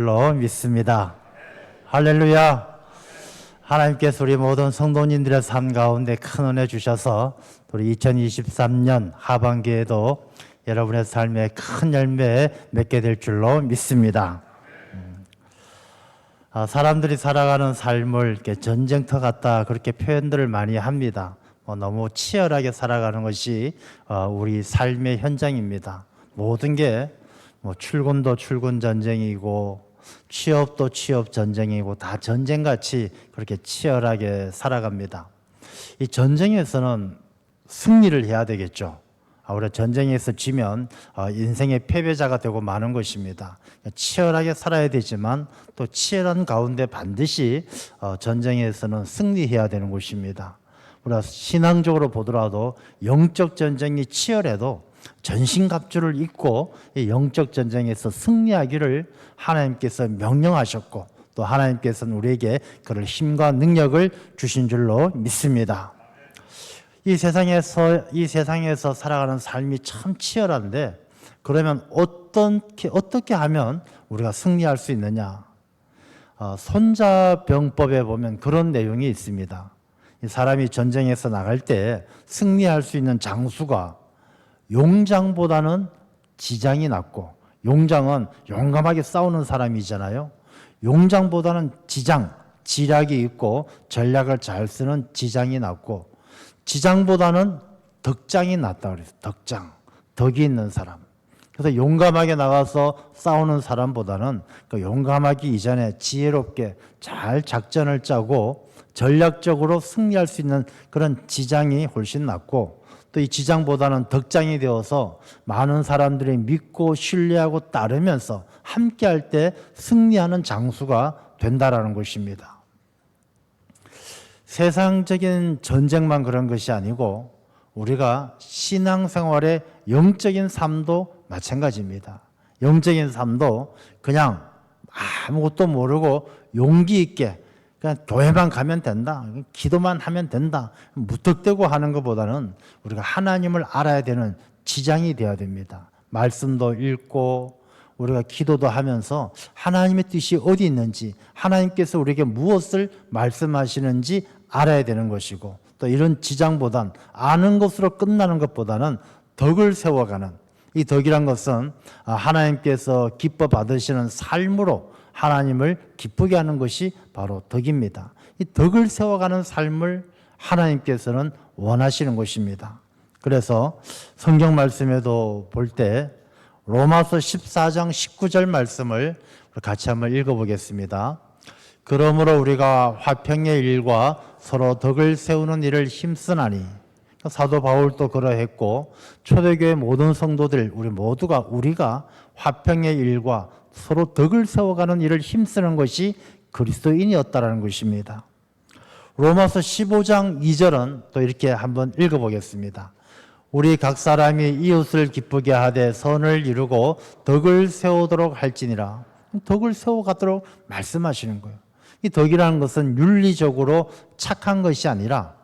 로 믿습니다. 할렐루야. 하나님께서 우리 모든 성도님들의 삶 가운데 큰 은혜 주셔서 우리 2023년 하반기에도 여러분의 삶에 큰 열매 맺게 될 줄로 믿습니다. 사람들이 살아가는 삶을 이렇게 전쟁터 같다 그렇게 표현들을 많이 합니다. 너무 치열하게 살아가는 것이 우리 삶의 현장입니다. 모든 게 출근도 출근 전쟁이고 취업도 취업 전쟁이고 다 전쟁같이 그렇게 치열하게 살아갑니다. 이 전쟁에서는 승리를 해야 되겠죠. 우리가 전쟁에서 지면 인생의 패배자가 되고 마는 것입니다. 치열하게 살아야 되지만 또 치열한 가운데 반드시 전쟁에서는 승리해야 되는 것입니다. 우리가 신앙적으로 보더라도 영적 전쟁이 치열해도 전신갑주를 입고 이 영적 전쟁에서 승리하기를 하나님께서 명령하셨고 또 하나님께서는 우리에게 그럴 힘과 능력을 주신 줄로 믿습니다. 이 세상에서 살아가는 삶이 참 치열한데 그러면 어떻게 하면 우리가 승리할 수 있느냐? 손자병법에 보면 그런 내용이 있습니다. 이 사람이 전쟁에서 나갈 때 승리할 수 있는 장수가 용장보다는 지장이 낫고, 용장은 용감하게 싸우는 사람이잖아요. 용장보다는 지략이 있고 전략을 잘 쓰는 지장이 낫고, 지장보다는 덕장이 낫다 그래서 덕이 있는 사람. 그래서 용감하게 나가서 싸우는 사람보다는 그 용감하기 이전에 지혜롭게 잘 작전을 짜고 전략적으로 승리할 수 있는 그런 지장이 훨씬 낫고, 또 이 지장보다는 덕장이 되어서 많은 사람들이 믿고 신뢰하고 따르면서 함께할 때 승리하는 장수가 된다라는 것입니다. 세상적인 전쟁만 그런 것이 아니고 우리가 신앙생활의 영적인 삶도 마찬가지입니다. 영적인 삶도 그냥 아무것도 모르고 용기 있게 그냥 교회만 가면 된다, 기도만 하면 된다, 무턱대고 하는 것보다는 우리가 하나님을 알아야 되는 지장이 되어야 됩니다. 말씀도 읽고 우리가 기도도 하면서 하나님의 뜻이 어디 있는지, 하나님께서 우리에게 무엇을 말씀하시는지 알아야 되는 것이고, 또 이런 지장보단 아는 것으로 끝나는 것보다는 덕을 세워가는, 이 덕이란 것은 하나님께서 기뻐 받으시는 삶으로 하나님을 기쁘게 하는 것이 바로 덕입니다. 이 덕을 세워가는 삶을 하나님께서는 원하시는 것입니다. 그래서 성경 말씀에도 볼 때 로마서 14장 19절 말씀을 같이 한번 읽어보겠습니다. 그러므로 우리가 화평의 일과 서로 덕을 세우는 일을 힘쓰나니, 사도 바울도 그러했고 초대교회 모든 성도들 우리가 화평의 일과 서로 덕을 세워가는 일을 힘쓰는 것이 그리스도인이었다라는 것입니다. 로마서 15장 2절은 또 이렇게 한번 읽어보겠습니다. 우리 각 사람이 이웃을 기쁘게 하되 선을 이루고 덕을 세우도록 할지니라. 덕을 세워가도록 말씀하시는 거예요. 이 덕이라는 것은 윤리적으로 착한 것이 아니라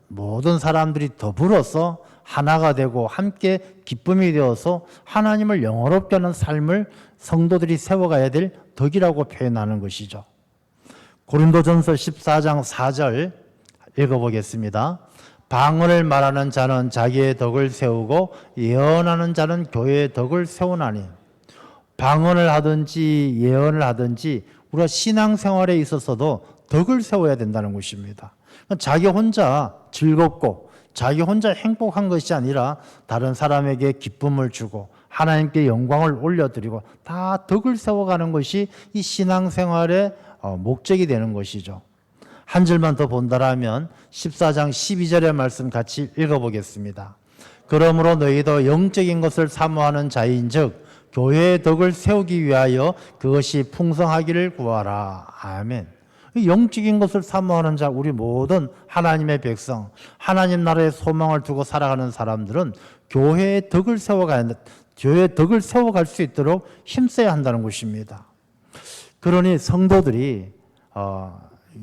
모든 사람들이 더불어서 하나가 되고 함께 기쁨이 되어서 하나님을 영화롭게 하는 삶을 성도들이 세워가야 될 덕이라고 표현하는 것이죠. 고린도전서 14장 4절 읽어보겠습니다. 방언을 말하는 자는 자기의 덕을 세우고 예언하는 자는 교회의 덕을 세우나니. 방언을 하든지 예언을 하든지 우리가 신앙생활에 있어서도 덕을 세워야 된다는 것입니다. 자기 혼자 즐겁고 자기 혼자 행복한 것이 아니라 다른 사람에게 기쁨을 주고 하나님께 영광을 올려드리고 다 덕을 세워가는 것이 이 신앙생활의 목적이 되는 것이죠. 한 줄만 더 본다라면 14장 12절의 말씀 같이 읽어보겠습니다. 그러므로 너희도 영적인 것을 사모하는 자인즉 교회의 덕을 세우기 위하여 그것이 풍성하기를 구하라. 아멘. 영적인 것을 사모하는 자, 우리 모든 하나님의 백성, 하나님 나라의 소망을 두고 살아가는 사람들은 교회의 덕을 세워갈 수 있도록 힘써야 한다는 것입니다. 그러니 성도들이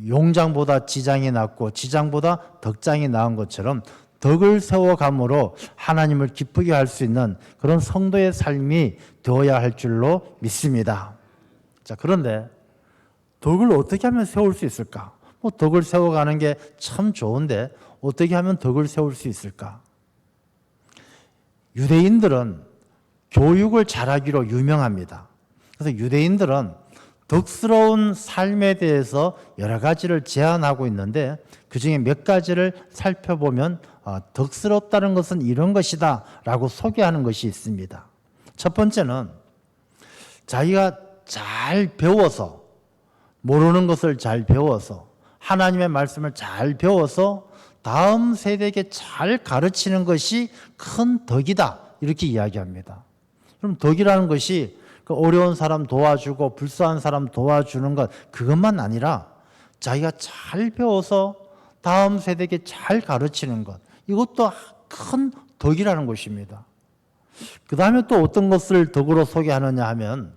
용장보다 지장이 낫고 지장보다 덕장이 나은 것처럼 덕을 세워감으로 하나님을 기쁘게 할 수 있는 그런 성도의 삶이 되어야 할 줄로 믿습니다. 자, 그런데 덕을 어떻게 하면 세울 수 있을까? 뭐 덕을 세워가는 게 참 좋은데 어떻게 하면 덕을 세울 수 있을까? 유대인들은 교육을 잘하기로 유명합니다. 그래서 유대인들은 덕스러운 삶에 대해서 여러 가지를 제안하고 있는데 그중에 몇 가지를 살펴보면 덕스럽다는 것은 이런 것이다 라고 소개하는 것이 있습니다. 첫 번째는 자기가 잘 배워서, 모르는 것을 잘 배워서, 하나님의 말씀을 잘 배워서 다음 세대에게 잘 가르치는 것이 큰 덕이다, 이렇게 이야기합니다. 그럼 덕이라는 것이 그 어려운 사람 도와주고 불쌍한 사람 도와주는 것, 그것만 아니라 자기가 잘 배워서 다음 세대에게 잘 가르치는 것, 이것도 큰 덕이라는 것입니다. 그 다음에 또 어떤 것을 덕으로 소개하느냐 하면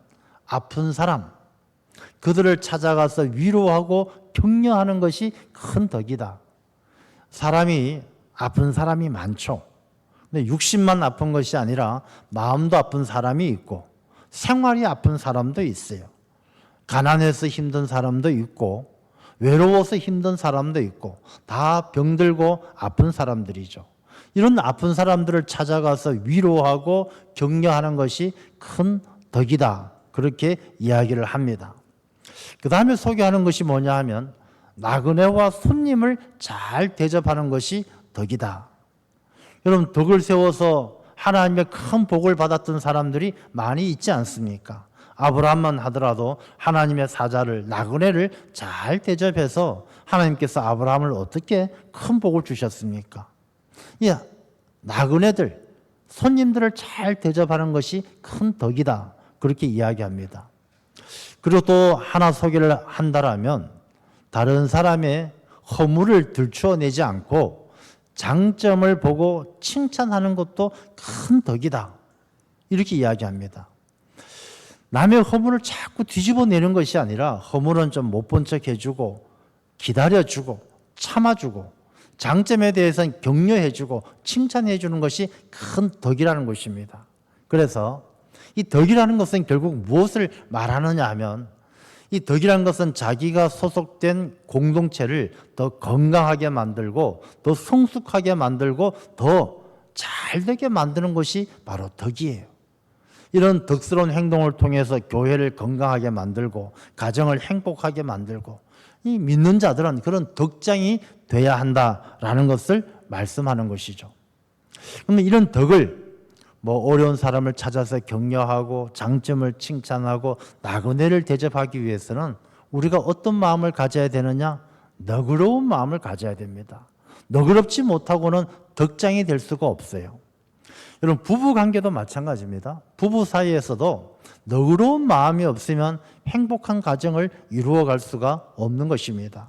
아픈 사람, 그들을 찾아가서 위로하고 격려하는 것이 큰 덕이다. 사람이 아픈 사람이 많죠. 근데 육신만 아픈 것이 아니라 마음도 아픈 사람이 있고 생활이 아픈 사람도 있어요. 가난해서 힘든 사람도 있고 외로워서 힘든 사람도 있고 다 병들고 아픈 사람들이죠. 이런 아픈 사람들을 찾아가서 위로하고 격려하는 것이 큰 덕이다, 그렇게 이야기를 합니다. 그 다음에 소개하는 것이 뭐냐 하면 나그네와 손님을 잘 대접하는 것이 덕이다. 여러분, 덕을 세워서 하나님의 큰 복을 받았던 사람들이 많이 있지 않습니까? 아브라함만 하더라도 하나님의 사자를, 나그네를 잘 대접해서 하나님께서 아브라함을 어떻게 큰 복을 주셨습니까? 예, 나그네들, 손님들을 잘 대접하는 것이 큰 덕이다, 그렇게 이야기합니다. 그리고 또 하나 소개를 한다라면 다른 사람의 허물을 들추어내지 않고 장점을 보고 칭찬하는 것도 큰 덕이다, 이렇게 이야기합니다. 남의 허물을 자꾸 뒤집어내는 것이 아니라 허물은 좀 못 본 척 해주고 기다려주고 참아주고 장점에 대해서는 격려해주고 칭찬해주는 것이 큰 덕이라는 것입니다. 그래서 이 덕이라는 것은 결국 무엇을 말하느냐 하면 이 덕이라는 것은 자기가 소속된 공동체를 더 건강하게 만들고 더 성숙하게 만들고 더 잘되게 만드는 것이 바로 덕이에요. 이런 덕스러운 행동을 통해서 교회를 건강하게 만들고 가정을 행복하게 만들고 이 믿는 자들은 그런 덕장이 돼야 한다라는 것을 말씀하는 것이죠. 그러면 이런 덕을 어려운 사람을 찾아서 격려하고 장점을 칭찬하고 나그네를 대접하기 위해서는 우리가 어떤 마음을 가져야 되느냐? 너그러운 마음을 가져야 됩니다. 너그럽지 못하고는 덕장이 될 수가 없어요. 여러분, 부부 관계도 마찬가지입니다. 부부 사이에서도 너그러운 마음이 없으면 행복한 가정을 이루어갈 수가 없는 것입니다.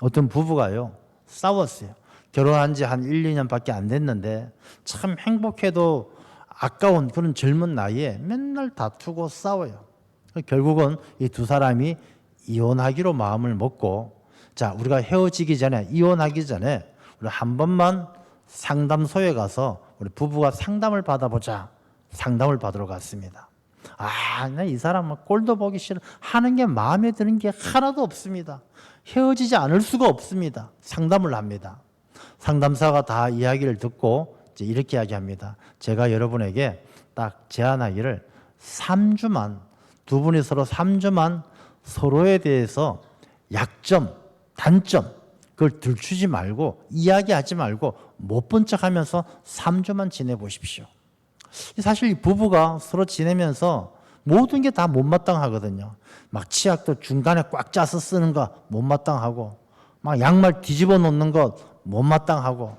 어떤 부부가요, 싸웠어요. 결혼한 지 한 1, 2년밖에 안 됐는데 참 행복해도 아까운 그런 젊은 나이에 맨날 다투고 싸워요. 결국은 이 두 사람이 이혼하기로 마음을 먹고, 자, 우리가 헤어지기 전에, 이혼하기 전에 우리 한 번만 상담소에 가서 우리 부부가 상담을 받아보자. 상담을 받으러 갔습니다. 나 이 사람은 꼴도 보기 싫어. 하는 게 마음에 드는 게 하나도 없습니다. 헤어지지 않을 수가 없습니다. 상담을 합니다. 상담사가 다 이야기를 듣고 이제 이렇게 이야기합니다. 제가 여러분에게 딱 제안하기를 3주만, 두 분이 서로 3주만 서로에 대해서 약점, 단점, 그걸 들추지 말고 이야기하지 말고 못 본 척하면서 3주만 지내보십시오. 사실 이 부부가 서로 지내면서 모든 게 다 못마땅하거든요. 막 치약도 중간에 꽉 짜서 쓰는 거 못마땅하고, 막 양말 뒤집어 놓는 것 못마땅하고,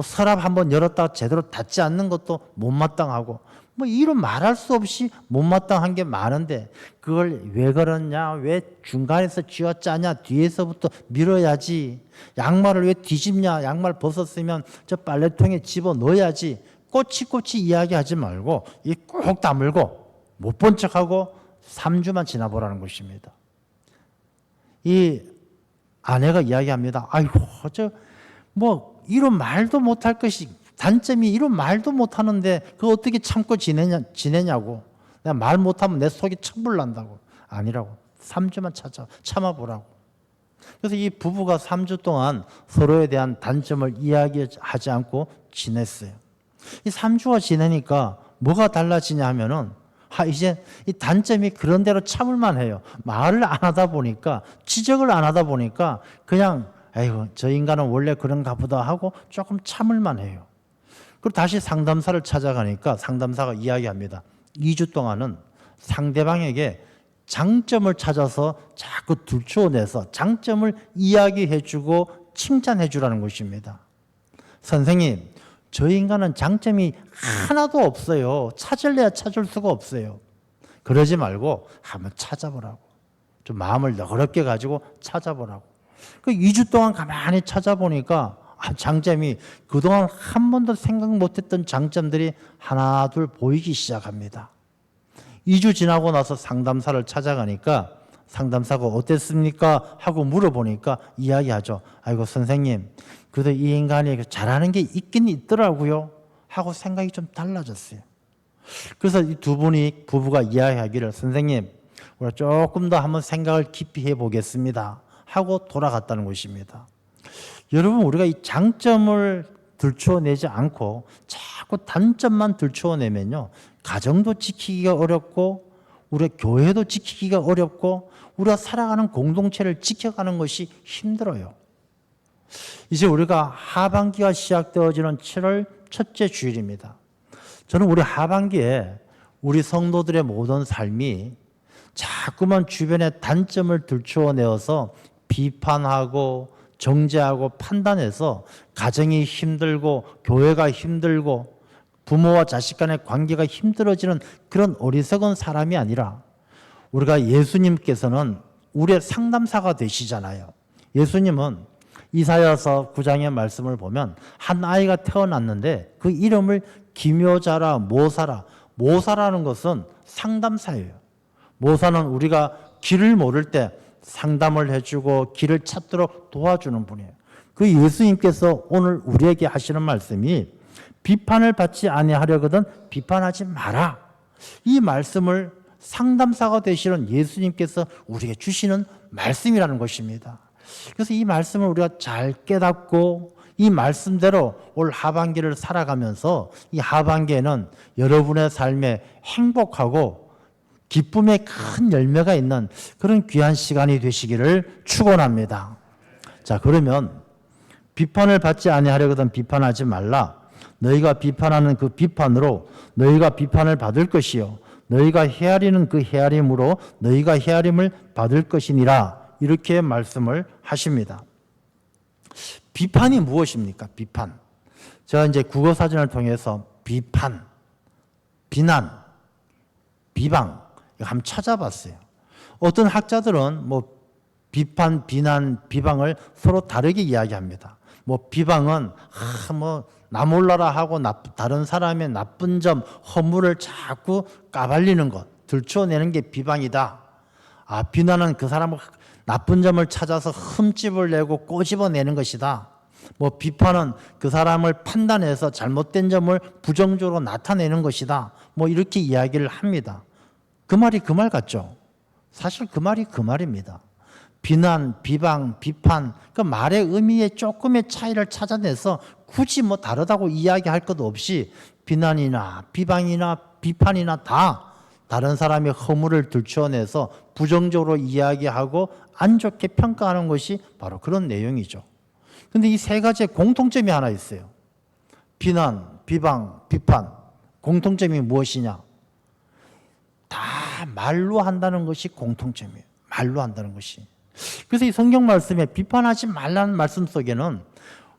서랍 한번 열었다가 제대로 닫지 않는 것도 못마땅하고, 이런 말할 수 없이 못마땅한 게 많은데 그걸 왜 그러냐, 왜 중간에서 쥐어짜냐, 뒤에서부터 밀어야지, 양말을 왜 뒤집냐, 양말 벗었으면 저 빨래통에 집어넣어야지, 꼬치꼬치 이야기하지 말고 이 꼭 다물고 못 본 척하고 3주만 지나보라는 것입니다. 이 아내가 이야기합니다. 아이고, 이런 말도 못할 것이, 단점이 이런 말도 못하는데 그거 어떻게 참고 지내냐고. 내가 말 못하면 내 속이 천불 난다고. 아니라고. 3주만 참아보라고. 그래서 이 부부가 3주 동안 서로에 대한 단점을 이야기하지 않고 지냈어요. 이 3주가 지내니까 뭐가 달라지냐 하면은 이제 이 단점이 그런 대로 참을만 해요. 말을 안 하다 보니까, 지적을 안 하다 보니까 그냥 아이고 저 인간은 원래 그런가 보다 하고 조금 참을만 해요. 그리고 다시 상담사를 찾아가니까 상담사가 이야기합니다. 2주 동안은 상대방에게 장점을 찾아서 자꾸 들추어내서 장점을 이야기해주고 칭찬해주라는 것입니다. 선생님, 저 인간은 장점이 하나도 없어요. 찾을래야 찾을 수가 없어요. 그러지 말고 한번 찾아보라고. 좀 마음을 너그럽게 가지고 찾아보라고. 그 2주 동안 가만히 찾아보니까 장점이 그동안 한 번도 생각 못했던 장점들이 하나 둘 보이기 시작합니다. 2주 지나고 나서 상담사를 찾아가니까 상담사가 어땠습니까? 하고 물어보니까 이야기하죠. 아이고 선생님, 그래도 이 인간이 잘하는 게 있긴 있더라고요 하고 생각이 좀 달라졌어요. 그래서 이 두 분이 부부가 이야기하기를 선생님, 우리가 조금 더 한번 생각을 깊이 해보겠습니다 하고 돌아갔다는 것입니다. 여러분, 우리가 이 장점을 들추어내지 않고 자꾸 단점만 들추어내면요, 가정도 지키기가 어렵고 우리 교회도 지키기가 어렵고 우리가 살아가는 공동체를 지켜가는 것이 힘들어요. 이제 우리가 하반기가 시작되어지는 7월 첫째 주일입니다. 저는 우리 하반기에 우리 성도들의 모든 삶이 자꾸만 주변의 단점을 들추어내어서 비판하고 정죄하고 판단해서 가정이 힘들고 교회가 힘들고 부모와 자식 간의 관계가 힘들어지는 그런 어리석은 사람이 아니라 우리가 예수님께서는 우리의 상담사가 되시잖아요. 예수님은 이사야서 9장의 말씀을 보면 한 아이가 태어났는데 그 이름을 기묘자라 모사라. 모사라는 것은 상담사예요. 모사는 우리가 길을 모를 때 상담을 해주고 길을 찾도록 도와주는 분이에요. 그 예수님께서 오늘 우리에게 하시는 말씀이 비판을 받지 아니하려거든 비판하지 마라. 이 말씀을 상담사가 되시는 예수님께서 우리에게 주시는 말씀이라는 것입니다. 그래서 이 말씀을 우리가 잘 깨닫고 이 말씀대로 올 하반기를 살아가면서 이 하반기에는 여러분의 삶에 행복하고 기쁨의 큰 열매가 있는 그런 귀한 시간이 되시기를 축원합니다. 자, 그러면 비판을 받지 아니하려거든 비판하지 말라. 너희가 비판하는 그 비판으로 너희가 비판을 받을 것이요 너희가 헤아리는 그 헤아림으로 너희가 헤아림을 받을 것이니라. 이렇게 말씀을 하십니다. 비판이 무엇입니까? 비판. 제가 이제 국어사전을 통해서 비판, 비난, 비방 한번 찾아봤어요. 어떤 학자들은 뭐 비판, 비난, 비방을 서로 다르게 이야기합니다. 뭐 비방은 나 몰라라 하고 다른 사람의 나쁜 점, 허물을 자꾸 까발리는 것, 들춰내는 게 비방이다. 비난은 그 사람의 나쁜 점을 찾아서 흠집을 내고 꼬집어내는 것이다. 뭐 비판은 그 사람을 판단해서 잘못된 점을 부정적으로 나타내는 것이다. 뭐 이렇게 이야기를 합니다. 그 말이 그 말 같죠? 사실 그 말이 그 말입니다. 비난, 비방, 비판, 그 말의 의미에 조금의 차이를 찾아내서 굳이 뭐 다르다고 이야기할 것 없이 비난이나 비방이나 비판이나 다 다른 사람의 허물을 들추어내서 부정적으로 이야기하고 안 좋게 평가하는 것이 바로 그런 내용이죠. 그런데 이 세 가지의 공통점이 하나 있어요. 비난, 비방, 비판. 공통점이 무엇이냐? 다 말로 한다는 것이 공통점이에요. 말로 한다는 것이. 그래서 이 성경 말씀에 비판하지 말라는 말씀 속에는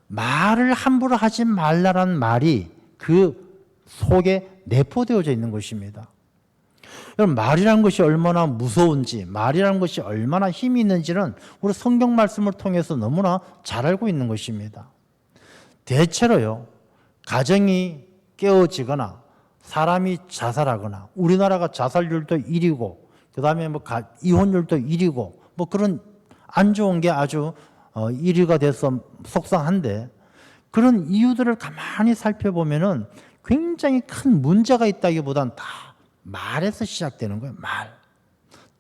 말을 함부로 하지 말라는 말이 그 속에 내포되어져 있는 것입니다. 여러분, 말이라는 것이 얼마나 무서운지, 말이라는 것이 얼마나 힘이 있는지는 우리 성경 말씀을 통해서 너무나 잘 알고 있는 것입니다. 대체로요, 가정이 깨어지거나 사람이 자살하거나, 우리나라가 자살률도 1위고 그 다음에 뭐 이혼율도 1위고 뭐 그런 안 좋은 게 아주 1위가 돼서 속상한데, 그런 이유들을 가만히 살펴보면은 굉장히 큰 문제가 있다기보다는 다 말에서 시작되는 거예요. 말.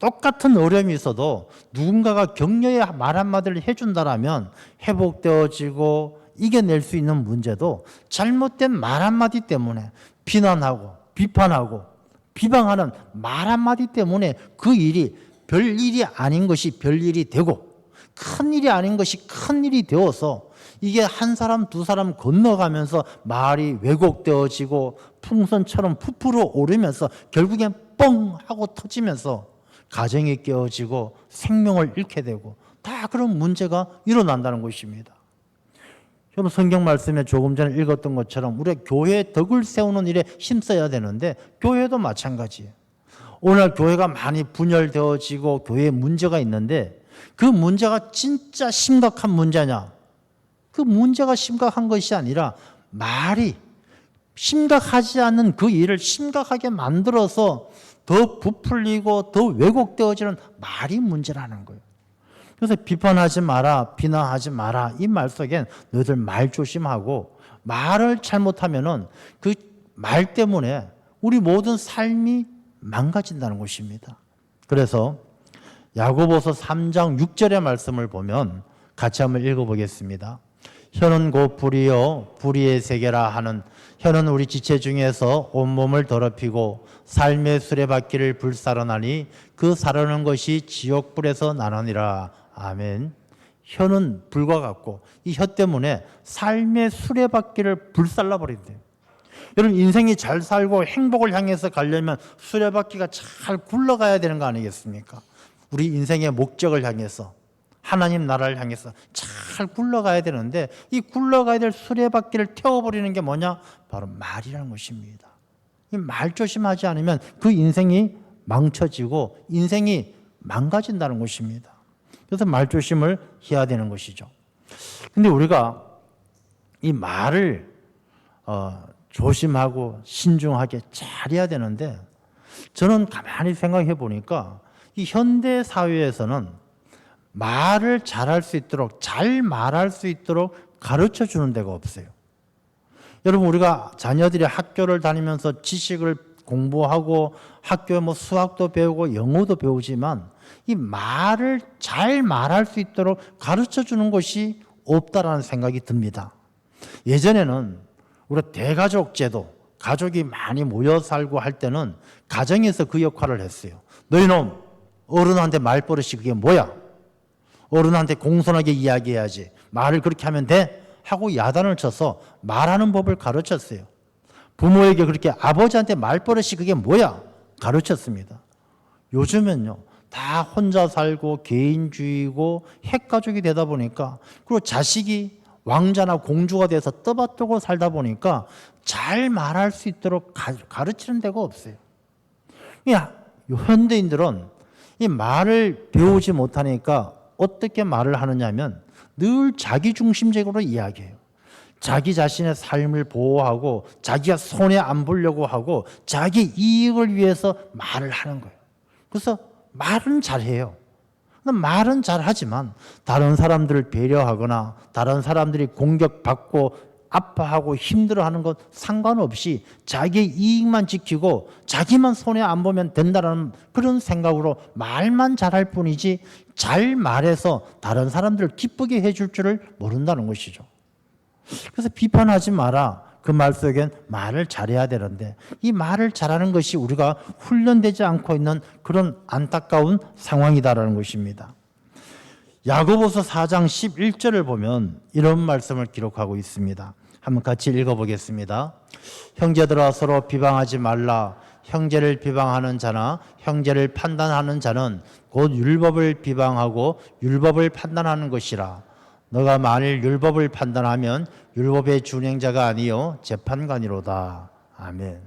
똑같은 어려움이 있어도 누군가가 격려의 말 한마디를 해준다라면 회복되어지고 이겨낼 수 있는 문제도 잘못된 말 한마디 때문에 비난하고 비판하고 비방하는 말 한마디 때문에 그 일이 별일이 아닌 것이 별일이 되고 큰일이 아닌 것이 큰일이 되어서 이게 한 사람 두 사람 건너가면서 말이 왜곡되어지고 풍선처럼 부풀어 오르면서 결국엔 뻥 하고 터지면서 가정이 깨어지고 생명을 잃게 되고 다 그런 문제가 일어난다는 것입니다. 여러분 성경 말씀에 조금 전에 읽었던 것처럼 우리가 교회의 덕을 세우는 일에 힘써야 되는데 교회도 마찬가지예요. 오늘 교회가 많이 분열되어지고 교회에 문제가 있는데 그 문제가 진짜 심각한 문제냐? 그 문제가 심각한 것이 아니라 말이 심각하지 않은 그 일을 심각하게 만들어서 더 부풀리고 더 왜곡되어지는 말이 문제라는 거예요. 그래서 비판하지 마라, 비난하지 마라 이 말 속엔 너희들 말 조심하고 말을 잘못하면은 그 말 때문에 우리 모든 삶이 망가진다는 것입니다. 그래서 야고보서 3장 6절의 말씀을 보면 같이 한번 읽어보겠습니다. 혀는 곧 불이요 불의의 세계라 하는 혀는 우리 지체 중에서 온몸을 더럽히고 삶의 수레바퀴를 불사르나니 그 사르는 것이 지옥불에서 나느니라. 아멘. 혀는 불과 같고 이 혀 때문에 삶의 수레바퀴를 불살라 버린대요. 여러분 인생이 잘 살고 행복을 향해서 가려면 수레바퀴가 잘 굴러가야 되는 거 아니겠습니까? 우리 인생의 목적을 향해서 하나님 나라를 향해서 잘 굴러가야 되는데 이 굴러가야 될 수레바퀴를 태워버리는 게 뭐냐? 바로 말이라는 것입니다. 이 말 조심하지 않으면 그 인생이 망쳐지고 인생이 망가진다는 것입니다. 그래서 말 조심을 해야 되는 것이죠. 근데 우리가 이 말을 조심하고 신중하게 잘해야 되는데 저는 가만히 생각해 보니까 이 현대 사회에서는 말을 잘할 수 있도록 잘 말할 수 있도록 가르쳐 주는 데가 없어요. 여러분 우리가 자녀들이 학교를 다니면서 지식을 공부하고 학교에 뭐 수학도 배우고 영어도 배우지만 이 말을 잘 말할 수 있도록 가르쳐 주는 것이 없다라는 생각이 듭니다. 예전에는 우리가 대가족 제도, 가족이 많이 모여 살고 할 때는 가정에서 그 역할을 했어요. 너희놈 어른한테 말버릇이 그게 뭐야? 어른한테 공손하게 이야기해야지. 말을 그렇게 하면 돼? 하고 야단을 쳐서 말하는 법을 가르쳤어요. 부모에게 그렇게 아버지한테 말버릇이 그게 뭐야? 가르쳤습니다. 요즘은요. 다 혼자 살고 개인주의고 핵가족이 되다 보니까 그리고 자식이 왕자나 공주가 돼서 떠받들고 살다 보니까 잘 말할 수 있도록 가르치는 데가 없어요. 현대인들은 이 말을 배우지 못하니까 어떻게 말을 하느냐면 늘 자기중심적으로 이야기해요. 자기 자신의 삶을 보호하고 자기가 손해 안 보려고 하고 자기 이익을 위해서 말을 하는 거예요. 그래서 말은 잘해요. 말은 잘하지만 다른 사람들을 배려하거나 다른 사람들이 공격받고 아파하고 힘들어하는 것 상관없이 자기의 이익만 지키고 자기만 손해 안 보면 된다는 그런 생각으로 말만 잘할 뿐이지 잘 말해서 다른 사람들을 기쁘게 해줄 줄을 모른다는 것이죠. 그래서 비판하지 마라. 그 말 속엔 말을 잘해야 되는데 이 말을 잘하는 것이 우리가 훈련되지 않고 있는 그런 안타까운 상황이다라는 것입니다. 야고보서 4장 11절을 보면 이런 말씀을 기록하고 있습니다. 한번 같이 읽어보겠습니다. 형제들아 서로 비방하지 말라. 형제를 비방하는 자나 형제를 판단하는 자는 곧 율법을 비방하고 율법을 판단하는 것이라. 너가 만일 율법을 판단하면 율법의 준행자가 아니요 재판관이로다. 아멘.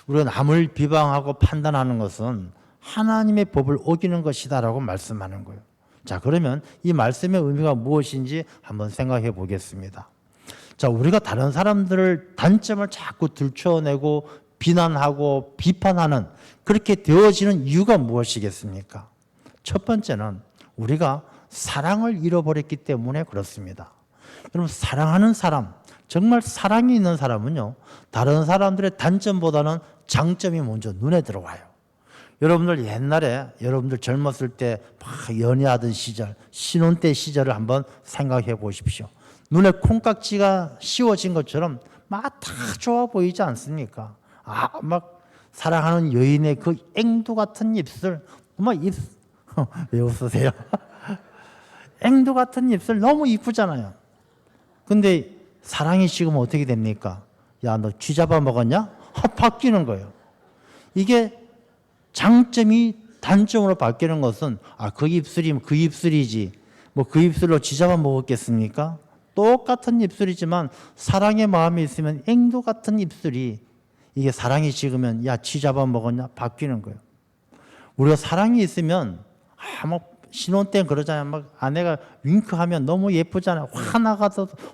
우리가 남을 비방하고 판단하는 것은 하나님의 법을 어기는 것이다라고 말씀하는 거예요. 자, 그러면 이 말씀의 의미가 무엇인지 한번 생각해 보겠습니다. 자, 우리가 다른 사람들을 단점을 자꾸 들춰내고 비난하고 비판하는 그렇게 되어지는 이유가 무엇이겠습니까? 첫 번째는 우리가 사랑을 잃어버렸기 때문에 그렇습니다. 여러분 사랑하는 사람, 정말 사랑이 있는 사람은요 다른 사람들의 단점보다는 장점이 먼저 눈에 들어와요. 여러분들 옛날에 여러분들 젊었을 때 막 연애하던 시절, 신혼 때 시절을 한번 생각해 보십시오. 눈에 콩깍지가 씌워진 것처럼 막 다 좋아 보이지 않습니까? 막 사랑하는 여인의 그 앵두 같은 입술, 왜 웃으세요? 앵두 같은 입술 너무 이쁘잖아요. 근데 사랑이 지금 어떻게 됩니까? 야, 너 쥐 잡아 먹었냐? 바뀌는 거예요. 이게 장점이 단점으로 바뀌는 것은 그 입술이면 그 입술이지 뭐 그 입술로 쥐 잡아 먹었겠습니까? 똑같은 입술이지만 사랑의 마음이 있으면 앵두 같은 입술이 이게 사랑이 식으면 야, 쥐 잡아 먹었냐? 바뀌는 거예요. 우리가 사랑이 있으면 막 신혼 때 그러잖아요. 막 아내가 윙크하면 너무 예쁘잖아요.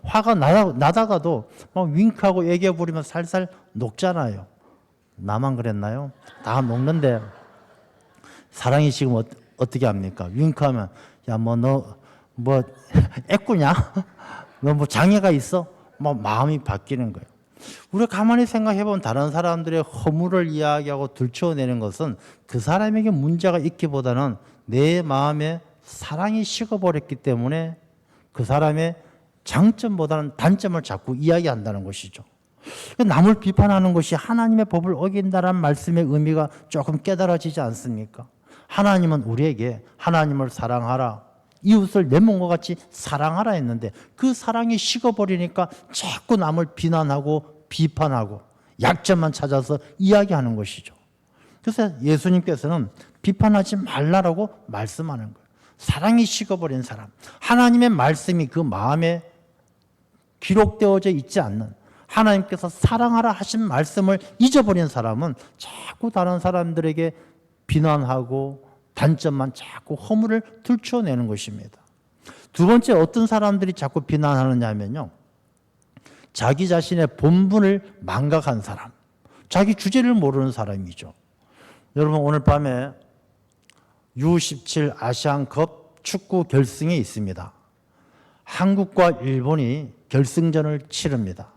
화가 나다가도 막 윙크하고 애교 부리면 살살 녹잖아요. 나만 그랬나요? 다 녹는데 사랑이 지금 어떻게 합니까? 윙크하면 야, 너 애꾸냐? 너 뭐 장애가 있어? 막 마음이 바뀌는 거예요. 우리가 가만히 생각해보면 다른 사람들의 허물을 이야기하고 들춰내는 것은 그 사람에게 문제가 있기보다는 내 마음에 사랑이 식어버렸기 때문에 그 사람의 장점보다는 단점을 자꾸 이야기한다는 것이죠. 남을 비판하는 것이 하나님의 법을 어긴다는 말씀의 의미가 조금 깨달아지지 않습니까? 하나님은 우리에게 하나님을 사랑하라, 이웃을 내 몸과 같이 사랑하라 했는데 그 사랑이 식어버리니까 자꾸 남을 비난하고 비판하고 약점만 찾아서 이야기하는 것이죠. 그래서 예수님께서는 비판하지 말라라고 말씀하는 거예요. 사랑이 식어버린 사람, 하나님의 말씀이 그 마음에 기록되어져 있지 않는, 하나님께서 사랑하라 하신 말씀을 잊어버린 사람은 자꾸 다른 사람들에게 비난하고 단점만 자꾸 허물을 들춰내는 것입니다. 두 번째, 어떤 사람들이 자꾸 비난하느냐 하면요, 자기 자신의 본분을 망각한 사람, 자기 주제를 모르는 사람이죠. 여러분, 오늘 밤에 U17 아시안컵 축구 결승이 있습니다. 한국과 일본이 결승전을 치릅니다.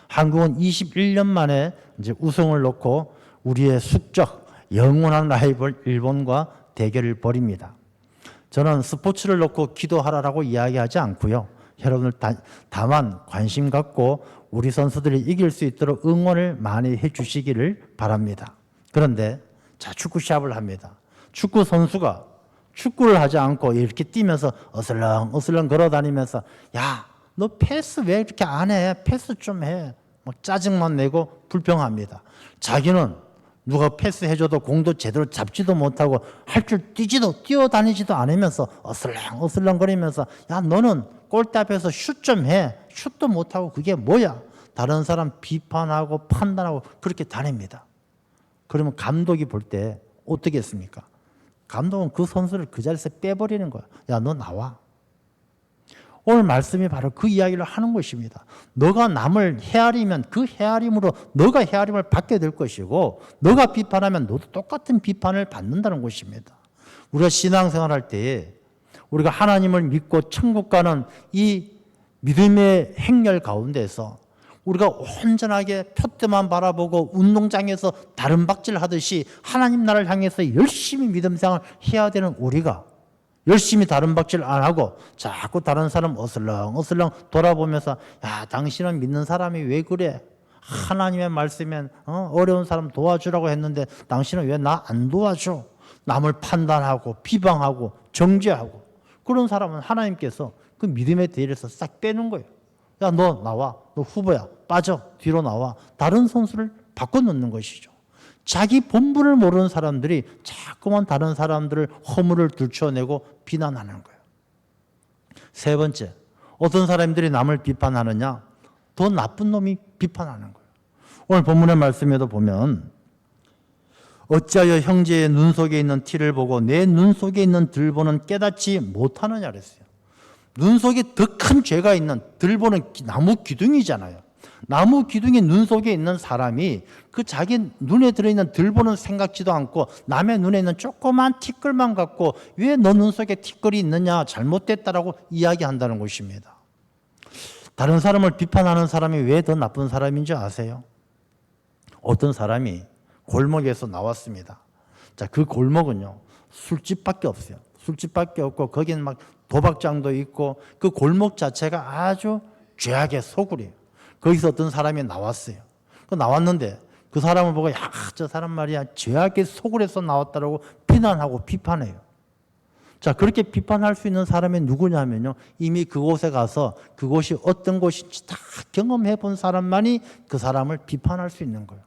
한국은 21년 만에 이제 우승을 놓고 우리의 숙적 영원한 라이벌 일본과 대결을 벌입니다. 저는 스포츠를 놓고 기도하라라고 이야기하지 않고요. 여러분들 다만 관심 갖고 우리 선수들이 이길 수 있도록 응원을 많이 해주시기를 바랍니다. 그런데 자, 축구 시합을 합니다. 축구 선수가 축구를 하지 않고 이렇게 뛰면서 어슬렁 걸어다니면서 야, 너 패스 왜 이렇게 안 해? 패스 좀 해. 막 짜증만 내고 불평합니다. 자기는 누가 패스해줘도 공도 제대로 잡지도 못하고 할 줄 뛰어다니지도 않으면서 어슬렁 거리면서 야, 너는 골대 앞에서 슛 좀 해. 슛도 못하고 그게 뭐야? 다른 사람 비판하고 판단하고 그렇게 다닙니다. 그러면 감독이 볼 때 어떻게 했습니까? 감독은 그 선수를 그 자리에서 빼버리는 거야. 야, 너 나와. 오늘 말씀이 바로 그 이야기를 하는 것입니다. 너가 남을 헤아리면 그 헤아림으로 너가 헤아림을 받게 될 것이고, 너가 비판하면 너도 똑같은 비판을 받는다는 것입니다. 우리가 신앙생활할 때 우리가 하나님을 믿고 천국 가는 이 믿음의 행렬 가운데서 우리가 온전하게 표대만 바라보고 운동장에서 다른박질 하듯이 하나님 나라를 향해서 열심히 믿음 생활을 해야 되는 우리가 열심히 다른박질 안 하고 자꾸 다른 사람 어슬렁 돌아보면서 야, 당신은 믿는 사람이 왜 그래? 하나님의 말씀엔 어려운 사람 도와주라고 했는데 당신은 왜 나 안 도와줘? 남을 판단하고 비방하고 정죄하고 그런 사람은 하나님께서 그 믿음의 대열에서 싹 빼는 거예요. 야, 너 나와. 너 후보야. 빠져. 뒤로 나와. 다른 선수를 바꿔놓는 것이죠. 자기 본분을 모르는 사람들이 자꾸만 다른 사람들을 허물을 들춰내고 비난하는 거예요. 세 번째, 어떤 사람들이 남을 비판하느냐? 더 나쁜 놈이 비판하는 거예요. 오늘 본문의 말씀에도 보면 어찌하여 형제의 눈 속에 있는 티를 보고 내 눈 속에 있는 들보는 깨닫지 못하느냐 그랬어요. 눈 속에 더 큰 죄가 있는 들보는 나무 기둥이잖아요. 나무 기둥이 눈 속에 있는 사람이 그 자기 눈에 들어있는 들보는 생각지도 않고 남의 눈에 있는 조그만 티끌만 갖고 왜 너 눈 속에 티끌이 있느냐 잘못됐다라고 이야기한다는 것입니다. 다른 사람을 비판하는 사람이 왜 더 나쁜 사람인지 아세요? 어떤 사람이 골목에서 나왔습니다. 자, 그 골목은요, 술집밖에 없어요. 술집밖에 없고 거기는 막 도박장도 있고 그 골목 자체가 아주 죄악의 소굴이에요. 거기서 어떤 사람이 나왔어요. 나왔는데 그 사람을 보고 야, 저 사람 말이야 죄악의 소굴에서 나왔다라고 비난하고 비판해요. 자, 그렇게 비판할 수 있는 사람이 누구냐면요, 이미 그곳에 가서 그곳이 어떤 곳인지 다 경험해 본 사람만이 그 사람을 비판할 수 있는 거예요.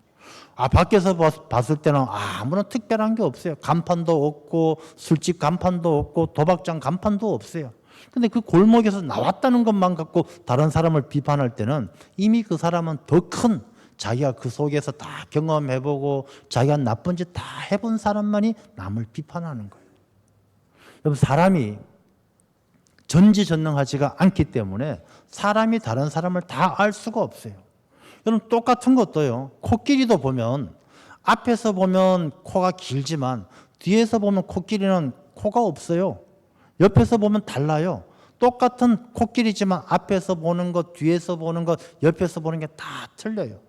밖에서 봤을 때는 아무런 특별한 게 없어요. 간판도 없고 술집 간판도 없고 도박장 간판도 없어요. 근데 그 골목에서 나왔다는 것만 갖고 다른 사람을 비판할 때는 이미 그 사람은 더 큰 자기가 그 속에서 다 경험해보고 자기가 나쁜 짓 다 해본 사람만이 남을 비판하는 거예요. 여러분, 사람이 전지전능하지가 않기 때문에 사람이 다른 사람을 다 알 수가 없어요. 여러분, 똑같은 것도요, 코끼리도 보면 앞에서 보면 코가 길지만 뒤에서 보면 코끼리는 코가 없어요. 옆에서 보면 달라요. 똑같은 코끼리지만 앞에서 보는 것, 뒤에서 보는 것, 옆에서 보는 게 다 틀려요.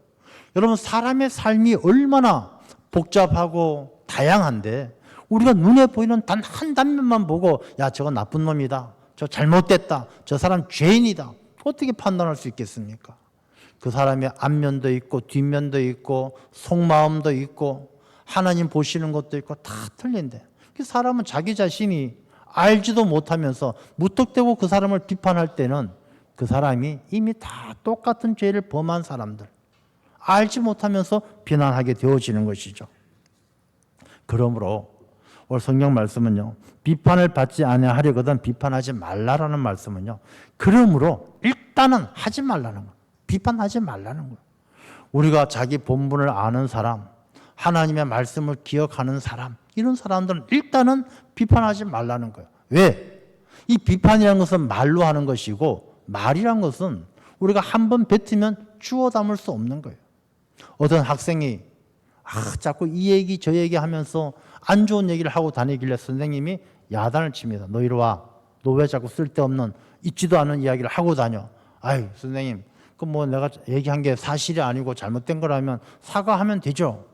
여러분, 사람의 삶이 얼마나 복잡하고 다양한데 우리가 눈에 보이는 단 한 단면만 보고 야, 저거 나쁜 놈이다, 저 잘못됐다, 저 사람 죄인이다, 어떻게 판단할 수 있겠습니까? 그 사람의 앞면도 있고 뒷면도 있고 속마음도 있고 하나님 보시는 것도 있고 다 틀린데 그 사람은 자기 자신이 알지도 못하면서 무턱대고 그 사람을 비판할 때는 그 사람이 이미 다 똑같은 죄를 범한 사람들, 알지 못하면서 비난하게 되어지는 것이죠. 그러므로 오늘 성경 말씀은요, 비판을 받지 아니하려거든 비판하지 말라라는 말씀은요, 그러므로 일단은 하지 말라는 거예요. 비판하지 말라는 거예요. 우리가 자기 본분을 아는 사람, 하나님의 말씀을 기억하는 사람, 이런 사람들은 일단은 비판하지 말라는 거예요. 왜? 이 비판이라는 것은 말로 하는 것이고 말이란 것은 우리가 한번 뱉으면 주워 담을 수 없는 거예요. 어떤 학생이 자꾸 이 얘기 저 얘기 하면서 안 좋은 얘기를 하고 다니길래 선생님이 야단을 칩니다. 너 이리 와. 너 왜 자꾸 쓸데없는 있지도 않은 이야기를 하고 다녀. 아유, 선생님, 그 뭐 내가 얘기한 게 사실이 아니고 잘못된 거라면 사과하면 되죠.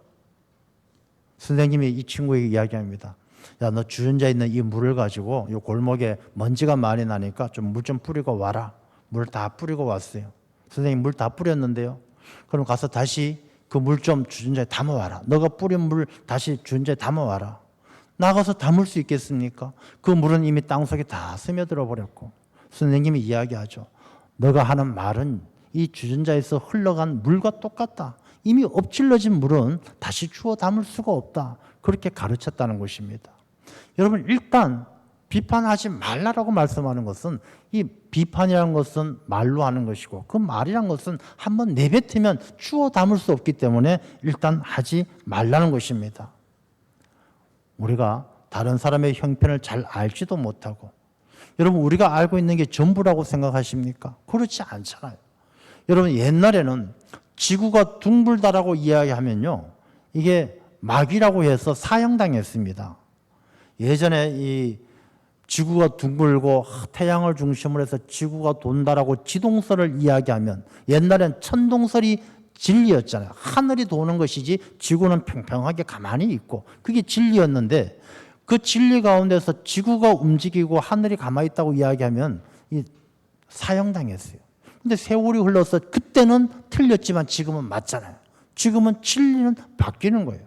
선생님이 이 친구에게 이야기합니다. 야, 너 주전자에 있는 이 물을 가지고 이 골목에 먼지가 많이 나니까 좀 물 좀 뿌리고 와라. 물 다 뿌리고 왔어요. 선생님, 물 다 뿌렸는데요. 그럼 가서 다시 그 물 좀 주전자에 담아와라. 너가 뿌린 물 다시 주전자에 담아와라. 나가서 담을 수 있겠습니까? 그 물은 이미 땅속에 다 스며들어 버렸고, 선생님이 이야기하죠. 너가 하는 말은 이 주전자에서 흘러간 물과 똑같다. 이미 엎질러진 물은 다시 주워 담을 수가 없다. 그렇게 가르쳤다는 것입니다. 여러분, 일단 비판하지 말라라고 말씀하는 것은 이 비판이라는 것은 말로 하는 것이고 그 말이라는 것은 한번 내뱉으면 주워 담을 수 없기 때문에 일단 하지 말라는 것입니다. 우리가 다른 사람의 형편을 잘 알지도 못하고, 여러분, 우리가 알고 있는 게 전부라고 생각하십니까? 그렇지 않잖아요. 여러분, 옛날에는 지구가 둥글다라고 이야기하면요, 이게 마귀라고 해서 사형당했습니다. 예전에 이 지구가 둥글고 태양을 중심으로 해서 지구가 돈다라고 지동설을 이야기하면 옛날엔 천동설이 진리였잖아요. 하늘이 도는 것이지 지구는 평평하게 가만히 있고 그게 진리였는데 그 진리 가운데서 지구가 움직이고 하늘이 가만히 있다고 이야기하면 사형당했어요. 근데 세월이 흘러서 그때는 틀렸지만 지금은 맞잖아요. 지금은 진리는 바뀌는 거예요.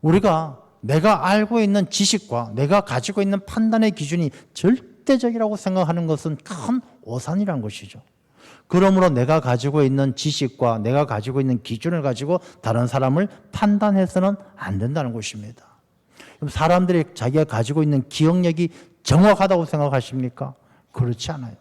우리가 내가 알고 있는 지식과 내가 가지고 있는 판단의 기준이 절대적이라고 생각하는 것은 큰 오산이라는 것이죠. 그러므로 내가 가지고 있는 지식과 내가 가지고 있는 기준을 가지고 다른 사람을 판단해서는 안 된다는 것입니다. 그럼 사람들이 자기가 가지고 있는 기억력이 정확하다고 생각하십니까? 그렇지 않아요.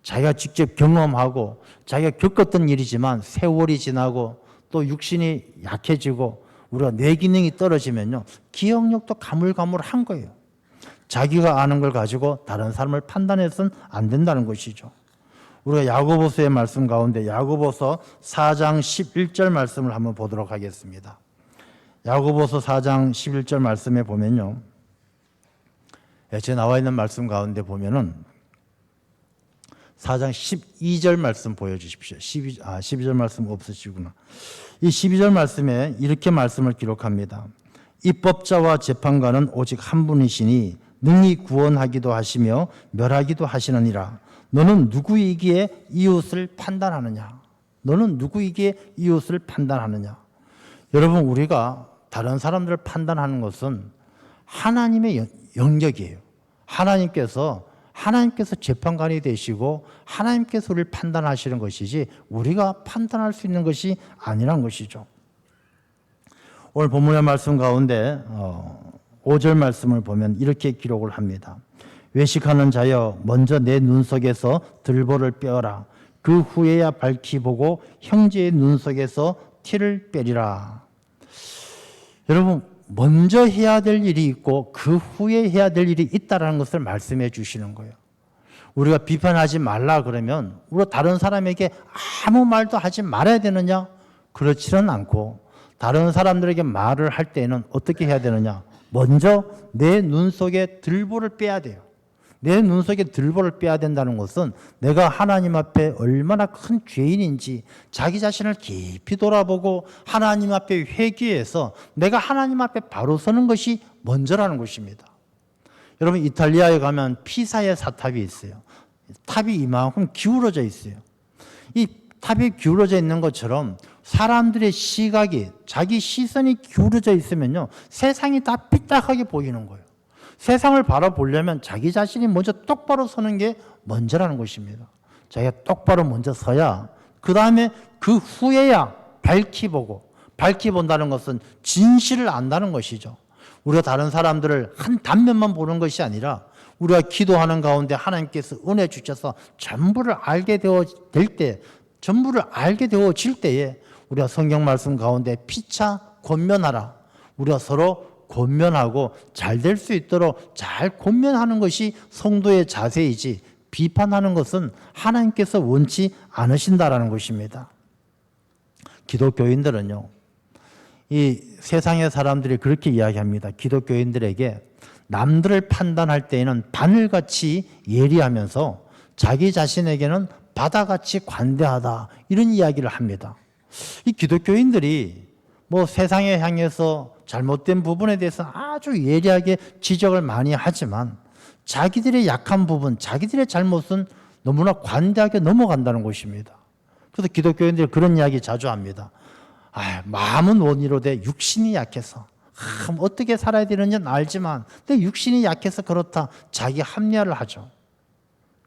자기가 직접 경험하고 자기가 겪었던 일이지만 세월이 지나고 또 육신이 약해지고 우리가 뇌 기능이 떨어지면요, 기억력도 가물가물한 거예요. 자기가 아는 걸 가지고 다른 사람을 판단해서는 안 된다는 것이죠. 우리가 야고보서의 말씀 가운데 야고보서 4장 11절 말씀을 한번 보도록 하겠습니다. 야고보서 4장 11절 말씀에 보면요, 제 나와 있는 말씀 가운데 보면은 4장 12절 말씀 보여주십시오. 12절 말씀 없으시구나. 이 12절 말씀에 이렇게 말씀을 기록합니다. 입법자와 재판관은 오직 한 분이시니 능히 구원하기도 하시며 멸하기도 하시느니라. 너는 누구이기에 이웃을 판단하느냐? 너는 누구이기에 이웃을 판단하느냐? 여러분, 우리가 다른 사람들을 판단하는 것은 하나님의 영역이에요. 하나님께서 재판관이 되시고 하나님께서 우리를 판단하시는 것이지 우리가 판단할 수 있는 것이 아니란 것이죠. 오늘 본문의 말씀 가운데 5절 말씀을 보면 이렇게 기록을 합니다. 외식하는 자여 먼저 내 눈 속에서 들보를 빼어라. 그 후에야 밝히 보고 형제의 눈 속에서 티를 빼리라. 여러분, 먼저 해야 될 일이 있고 그 후에 해야 될 일이 있다는 것을 말씀해 주시는 거예요. 우리가 비판하지 말라 그러면 우리가 다른 사람에게 아무 말도 하지 말아야 되느냐? 그렇지는 않고 다른 사람들에게 말을 할 때에는 어떻게 해야 되느냐? 먼저 내 눈 속에 들보를 빼야 돼요. 내 눈 속에 들보를 빼야 된다는 것은 내가 하나님 앞에 얼마나 큰 죄인인지 자기 자신을 깊이 돌아보고 하나님 앞에 회개해서 내가 하나님 앞에 바로 서는 것이 먼저라는 것입니다. 여러분, 이탈리아에 가면 피사의 사탑이 있어요. 탑이 이만큼 기울어져 있어요. 이 탑이 기울어져 있는 것처럼 사람들의 시각이, 자기 시선이 기울어져 있으면요, 세상이 다 삐딱하게 보이는 거예요. 세상을 바라보려면 자기 자신이 먼저 똑바로 서는 게 먼저라는 것입니다. 자기가 똑바로 먼저 서야 그 다음에 그 후에야 밝히 보고, 밝히 본다는 것은 진실을 안다는 것이죠. 우리가 다른 사람들을 한 단면만 보는 것이 아니라 우리가 기도하는 가운데 하나님께서 은혜 주셔서 전부를 알게 되어질 때, 전부를 알게 되어질 때에 우리가 성경 말씀 가운데 피차 권면하라. 우리가 서로 권면하고 잘 될 수 있도록 잘 권면하는 것이 성도의 자세이지 비판하는 것은 하나님께서 원치 않으신다라는 것입니다. 기독교인들은요, 이 세상의 사람들이 그렇게 이야기합니다. 기독교인들에게 남들을 판단할 때에는 바늘같이 예리하면서 자기 자신에게는 바다같이 관대하다, 이런 이야기를 합니다. 이 기독교인들이 뭐 세상에 향해서 잘못된 부분에 대해서 아주 예리하게 지적을 많이 하지만 자기들의 약한 부분, 자기들의 잘못은 너무나 관대하게 넘어간다는 것입니다. 그래서 기독교인들이 그런 이야기 자주 합니다. 마음은 원이로되 육신이 약해서 어떻게 살아야 되는지는 알지만 내 육신이 약해서 그렇다, 자기 합리화를 하죠.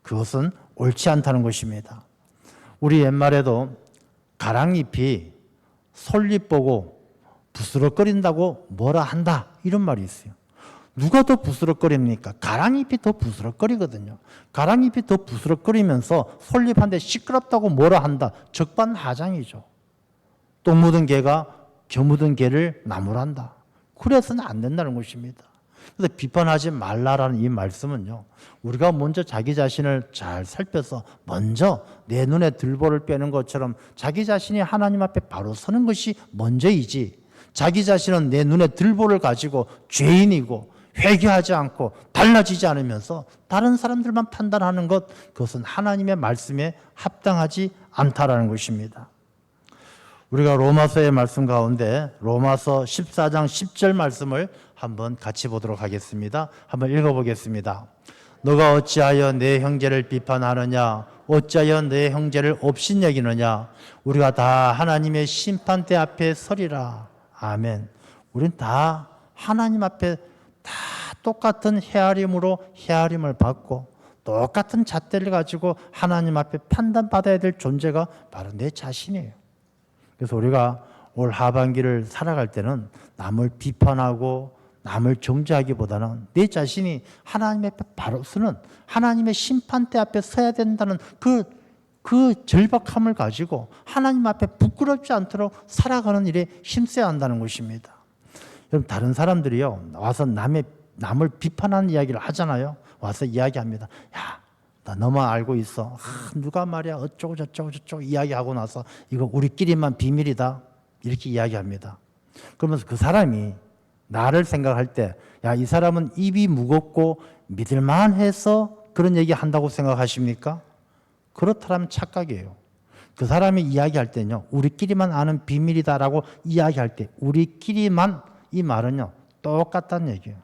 그것은 옳지 않다는 것입니다. 우리 옛말에도 가랑잎이 솔잎 보고 부스럭거린다고 뭐라 한다, 이런 말이 있어요. 누가 더 부스럭거립니까? 가랑잎이 더 부스럭거리거든요. 가랑잎이 더 부스럭거리면서 솔잎한테 시끄럽다고 뭐라 한다, 적반하장이죠. 똥 묻은 개가 겨 묻은 개를 나무란다. 그래서는 안 된다는 것입니다. 그래서 비판하지 말라라는 이 말씀은요, 우리가 먼저 자기 자신을 잘 살펴서 먼저 내 눈에 들보를 빼는 것처럼 자기 자신이 하나님 앞에 바로 서는 것이 먼저이지, 자기 자신은 내 눈에 들보를 가지고 죄인이고 회개하지 않고 달라지지 않으면서 다른 사람들만 판단하는 것, 그것은 하나님의 말씀에 합당하지 않다라는 것입니다. 우리가 로마서의 말씀 가운데 로마서 14장 10절 말씀을 한번 같이 보도록 하겠습니다. 한번 읽어보겠습니다. 너가 어찌하여 내 형제를 비판하느냐? 어찌하여 내 형제를 업신여기느냐? 우리가 다 하나님의 심판대 앞에 서리라. 아멘. 우린 다 하나님 앞에 다 똑같은 헤아림으로 헤아림을 받고 똑같은 잣대를 가지고 하나님 앞에 판단받아야 될 존재가 바로 내 자신이에요. 그래서 우리가 올 하반기를 살아갈 때는 남을 비판하고 남을 정죄하기보다는 내 자신이 하나님 앞에 바로 서는 하나님의 심판대 앞에 서야 된다는 그 절박함을 가지고 하나님 앞에 부끄럽지 않도록 살아가는 일에 힘써야 한다는 것입니다. 여러분, 다른 사람들이요, 와서 남을 비판하는 이야기를 하잖아요. 와서 이야기합니다. 야, 나 너만 알고 있어. 누가 말이야 어쩌고 저쩌고 이야기하고 나서 이거 우리끼리만 비밀이다, 이렇게 이야기합니다. 그러면서 그 사람이 나를 생각할 때, 야, 이 사람은 입이 무겁고 믿을만해서 그런 얘기 한다고 생각하십니까? 그렇다면 착각이에요. 그 사람이 이야기할 때는요, 우리끼리만 아는 비밀이다라고 이야기할 때 우리끼리만, 이 말은요 똑같다는 얘기예요.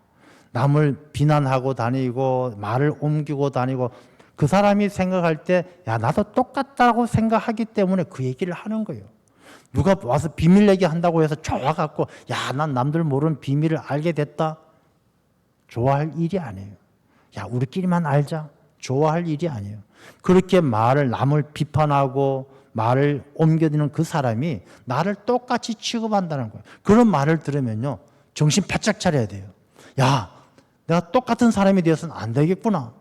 남을 비난하고 다니고 말을 옮기고 다니고 그 사람이 생각할 때 야 나도 똑같다고 생각하기 때문에 그 얘기를 하는 거예요. 누가 와서 비밀 얘기한다고 해서 좋아갖고 야 난 남들 모르는 비밀을 알게 됐다. 좋아할 일이 아니에요. 야 우리끼리만 알자. 좋아할 일이 아니에요. 그렇게 남을 비판하고 말을 옮겨드는 그 사람이 나를 똑같이 취급한다는 거예요. 그런 말을 들으면요 정신 바짝 차려야 돼요. 야 내가 똑같은 사람이 되어서는 안 되겠구나.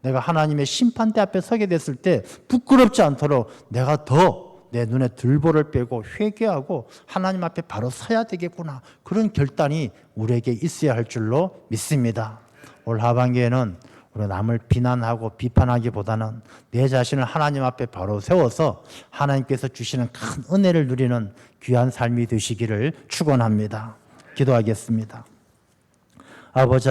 내가 하나님의 심판대 앞에 서게 됐을 때 부끄럽지 않도록 내가 더 내 눈에 들보를 빼고 회개하고 하나님 앞에 바로 서야 되겠구나. 그런 결단이 우리에게 있어야 할 줄로 믿습니다. 올 하반기에는 우리 남을 비난하고 비판하기보다는 내 자신을 하나님 앞에 바로 세워서 하나님께서 주시는 큰 은혜를 누리는 귀한 삶이 되시기를 축원합니다. 기도하겠습니다. 아버지